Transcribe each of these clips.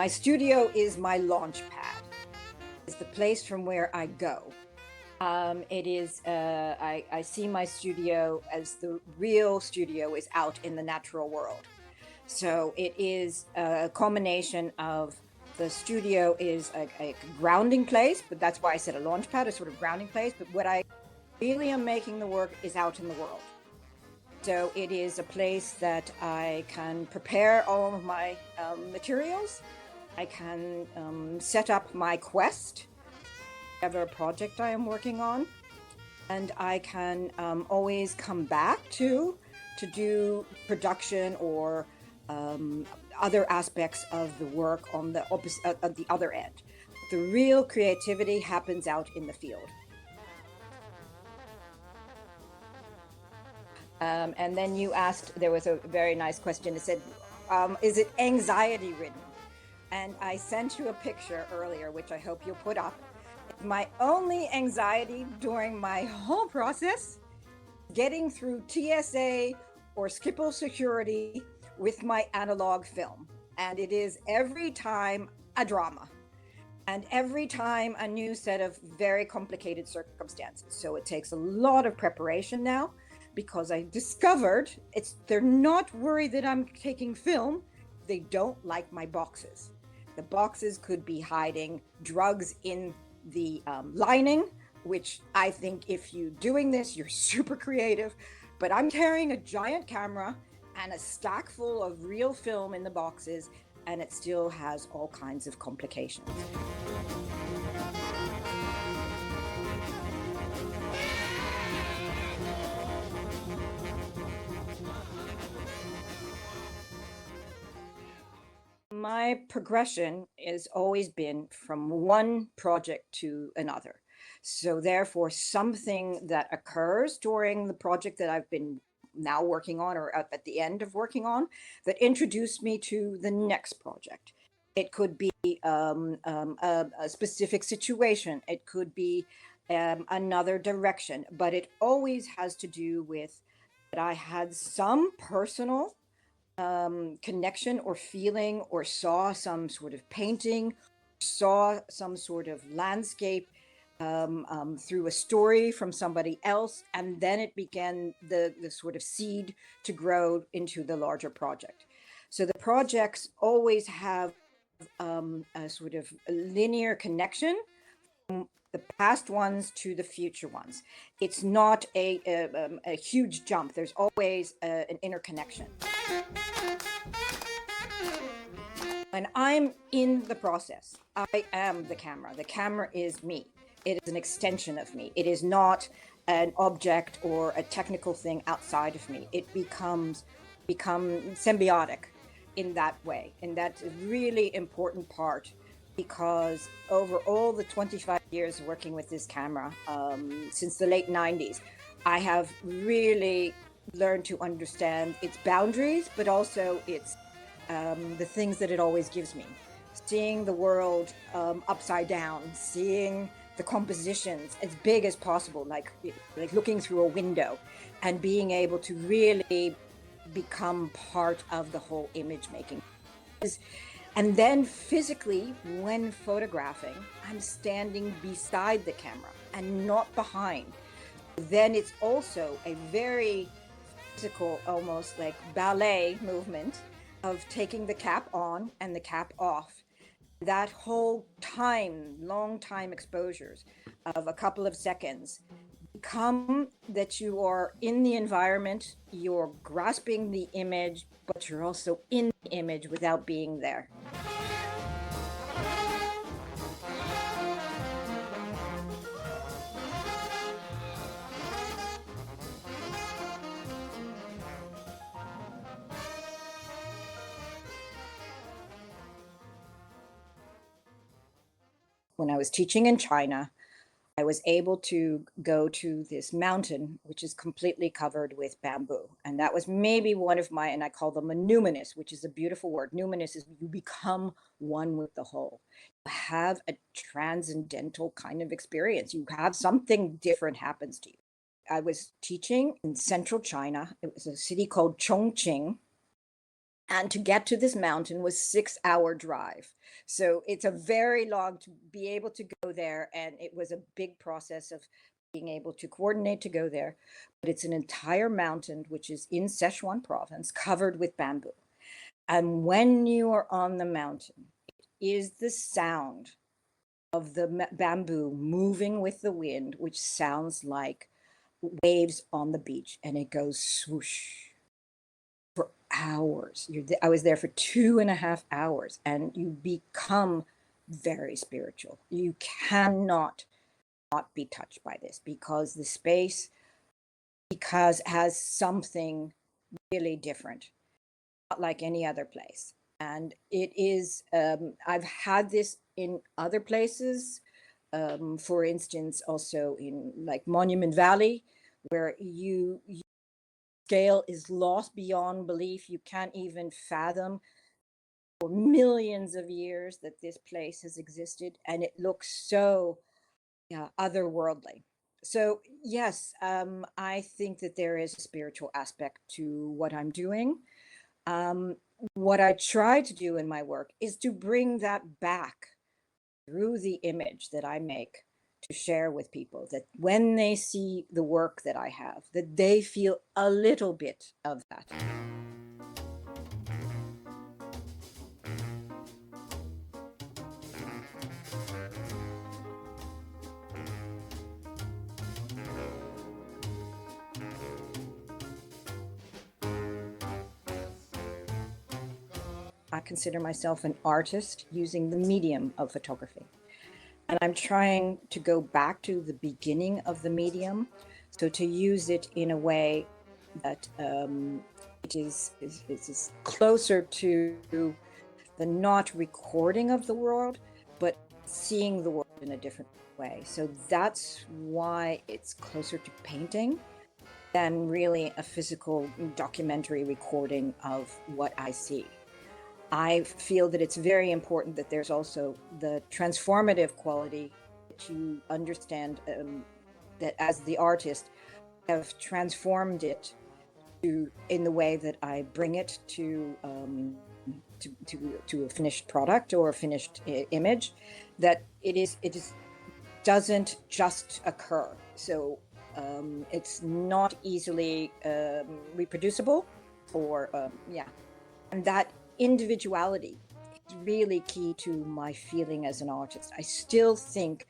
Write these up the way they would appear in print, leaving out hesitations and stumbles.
My studio is my launch pad. It's the place from where I go. I see my studio as the real studio is out in the natural world. So it is a combination of the studio is a grounding place, but that's why I said a launch pad, a sort of grounding place. But what I really am making the work is out in the world. So it is a place that I can prepare all of my materials. I can set up my quest, whatever project I am working on, and I can always come back to do production or other aspects of the work on the opposite of the other end. The real creativity happens out in the field. And then you asked, there was a very nice question. It said, is it anxiety ridden? And I sent you a picture earlier, which I hope you'll put up. My only anxiety during my whole process, getting through TSA or Schiphol security with my analog film. And it is every time a drama. And every time a new set of very complicated circumstances. So it takes a lot of preparation now, because I discovered they're not worried that I'm taking film. They don't like my boxes. The boxes could be hiding drugs in the lining, which I think if you're doing this, you're super creative. But I'm carrying a giant camera and a stack full of real film in the boxes, and it still has all kinds of complications. My progression has always been from one project to another. So therefore, something that occurs during the project that I've been now working on or at the end of working on that introduced me to the next project. It could be a specific situation. It could be another direction, but it always has to do with that I had some personal connection or feeling, or saw some sort of painting, saw some sort of landscape through a story from somebody else, and then it began the sort of seed to grow into the larger project. So the projects always have a sort of linear connection from the past ones to the future ones. It's not a huge jump. There's always an interconnection. When I'm in the process, I am the camera. The camera is me. It is an extension of me. It is not an object or a technical thing outside of me. It becomes symbiotic in that way. And that's a really important part, because over all the 25 years working with this camera, since the late 90s, I have really learned to understand its boundaries, but also its the things that it always gives me. Seeing the world upside down, seeing the compositions as big as possible, like looking through a window, and being able to really become part of the whole image making. And then physically, when photographing, I'm standing beside the camera and not behind. Then it's also a very physical, almost like ballet movement of taking the cap on and the cap off. That whole time, long time exposures of a couple of seconds become that you are in the environment, you're grasping the image, but you're also in the image without being there. When I was teaching in China, I was able to go to this mountain, which is completely covered with bamboo. And that was maybe one of my, and I call them a numinous, which is a beautiful word. Numinous is you become one with the whole. You have a transcendental kind of experience. You have something different happens to you. I was teaching in central China. It was a city called Chongqing. And to get to this mountain was 6 hour drive. So it's a very long to be able to go there. And it was a big process of being able to coordinate to go there. But it's an entire mountain, which is in Sichuan province, covered with bamboo. And when you are on the mountain, it is the sound of the bamboo moving with the wind, which sounds like waves on the beach. And it goes swoosh for hours. I was there for 2.5 hours, and you become very spiritual. You cannot not be touched by this, because the space because has something really different, not like any other place. And it is, I've had this in other places, for instance, also in like Monument Valley, where you scale is lost beyond belief. You can't even fathom for millions of years that this place has existed, and it looks so, yeah, otherworldly. So yes, I think that there is a spiritual aspect to what I'm doing. Um, what I try to do in my work is to bring that back through the image that I make, to share with people, that when they see the work that I have, that they feel a little bit of that. I consider myself an artist using the medium of photography. And I'm trying to go back to the beginning of the medium. So to use it in a way that it is closer to the not recording of the world, but seeing the world in a different way. So that's why it's closer to painting than really a physical documentary recording of what I see. I feel that it's very important that there's also the transformative quality, that you understand, that as the artist, have transformed it to in the way that I bring it to a finished product or a finished image, that it is doesn't just occur. So it's not easily reproducible, or yeah, and that individuality is really key to my feeling as an artist. I still think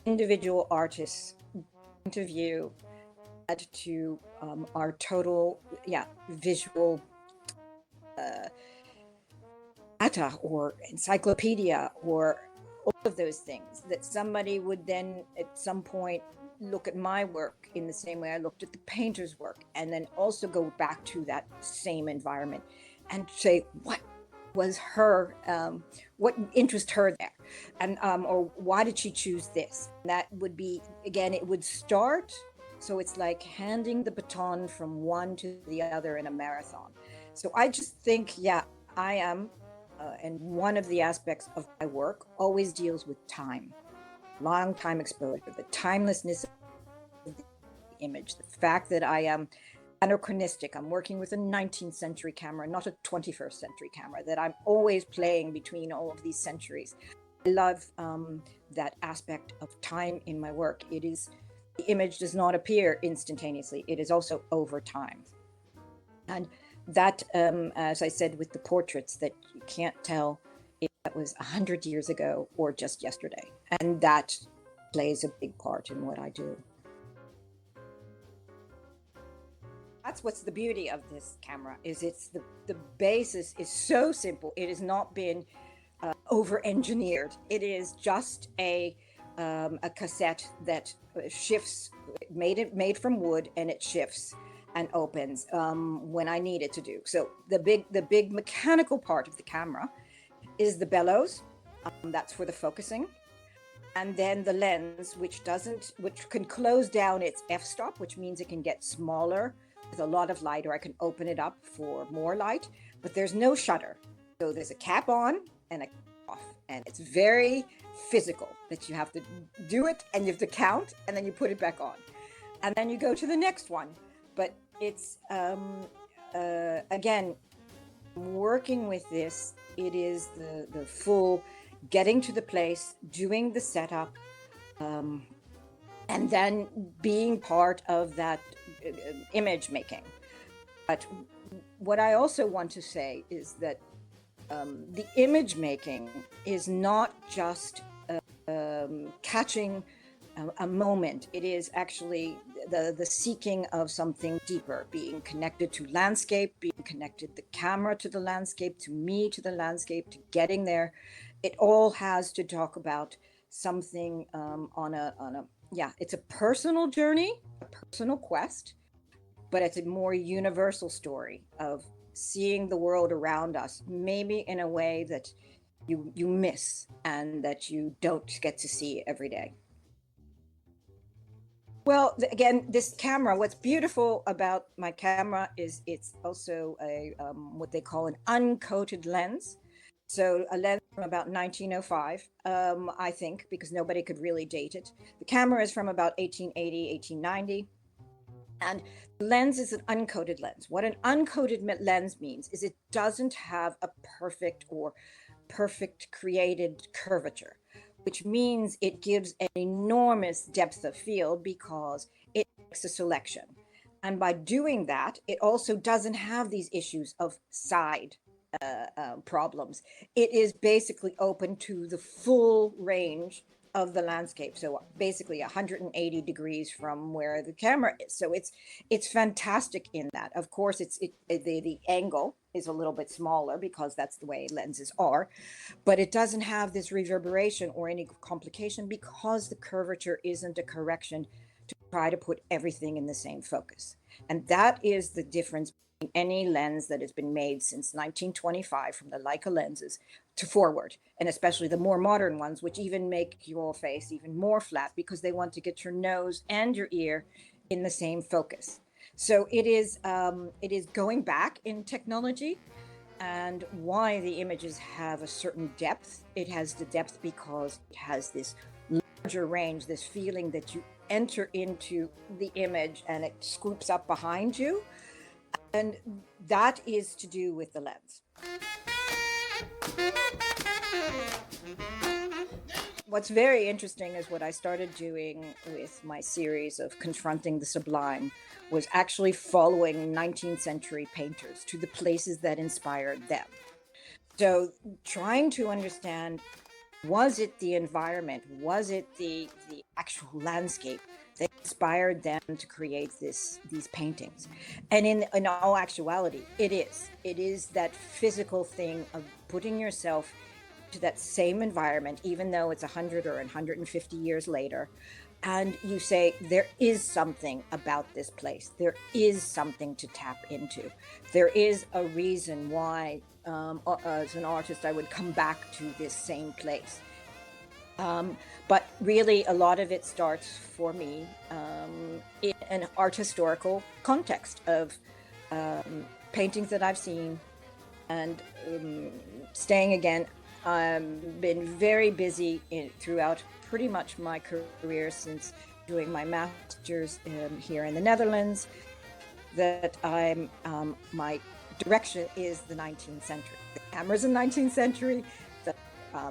individual artists' point of view add to our total, yeah, visual data or encyclopedia or all of those things, that somebody would then at some point look at my work in the same way I looked at the painter's work, and then also go back to that same environment and say, what was her, what interested her there, and or why did she choose this? And that would be, again, it would start. So it's like handing the baton from one to the other in a marathon. So I just think, yeah, I am, and one of the aspects of my work always deals with time, long time exposure, the timelessness of the image, the fact that I am anachronistic. I'm working with a 19th century camera, not a 21st century camera, that I'm always playing between all of these centuries. I love that aspect of time in my work. It is, the image does not appear instantaneously, it is also over time. And that, as I said with the portraits, that you can't tell if that was 100 years ago or just yesterday. And that plays a big part in what I do. That's what's the beauty of this camera, is it's the basis is so simple. It has not been over engineered. It is just a cassette that shifts, made from wood, and it shifts and opens when I need it to do. So the big mechanical part of the camera is the bellows. That's for the focusing. And then the lens, which can close down its f-stop, which means it can get smaller with a lot of light, or I can open it up for more light, but there's no shutter. So there's a cap on and a cap off, and it's very physical, that you have to do it and you have to count, and then you put it back on, and then you go to the next one. But it's again, working with this, it is the full getting to the place, doing the setup, um, and then being part of that image making. But what I also want to say is that the image making is not just catching a moment. It is actually the seeking of something deeper, being connected to landscape, being connected the camera to the landscape, to me to the landscape, to getting there. It all has to talk about something on a yeah. It's a personal journey, a personal quest, but it's a more universal story of seeing the world around us, maybe in a way that you miss and that you don't get to see every day. Well, again, this camera, what's beautiful about my camera is it's also a what they call an uncoated lens. So a lens from about 1905, I think, because nobody could really date it. The camera is from about 1880, 1890. And the lens is an uncoated lens. What an uncoated lens means is it doesn't have a perfect or perfect created curvature, which means it gives an enormous depth of field because it makes a selection. And by doing that, it also doesn't have these issues of side problems. It is basically open to the full range of the landscape, so basically 180 degrees from where the camera is. So it's fantastic in that. Of course, the angle is a little bit smaller because that's the way lenses are, but it doesn't have this reverberation or any complication because the curvature isn't a correction to try to put everything in the same focus. And that is the difference between any lens that has been made since 1925 from the Leica lenses to forward, and especially the more modern ones, which even make your face even more flat because they want to get your nose and your ear in the same focus. So it is going back in technology, and why the images have a certain depth. It has the depth because it has this larger range, this feeling that you enter into the image and it scoops up behind you. And that is to do with the lens. What's very interesting is what I started doing with my series of confronting the sublime was actually following 19th century painters to the places that inspired them. So trying to understand, was it the environment? Was it the actual landscape that inspired them to create these paintings? And in all actuality, it is. It is that physical thing of putting yourself to that same environment, even though it's 100 or 150 years later. And you say, there is something about this place. There is something to tap into. There is a reason why, as an artist, I would come back to this same place. But really, a lot of it starts for me in an art historical context of paintings that I've seen and staying again. I've been very busy throughout pretty much my career since doing my master's here in the Netherlands, that my direction is the 19th century. The camera's in the 19th century. The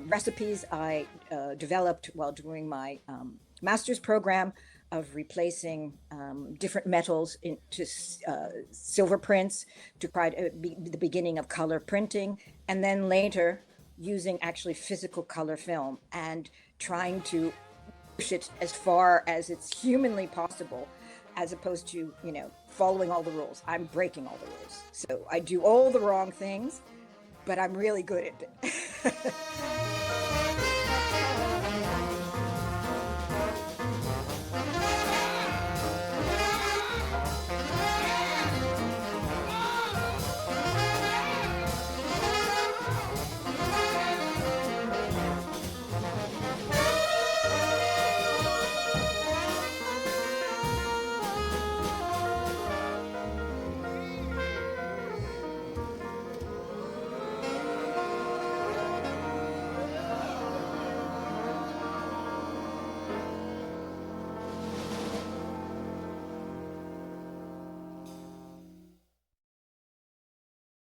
recipes I developed while doing my master's program of replacing different metals into silver prints to try to be the beginning of color printing, and then later using actually physical color film and trying to push it as far as it's humanly possible, as opposed to, following all the rules. I'm breaking all the rules. So I do all the wrong things, but I'm really good at it.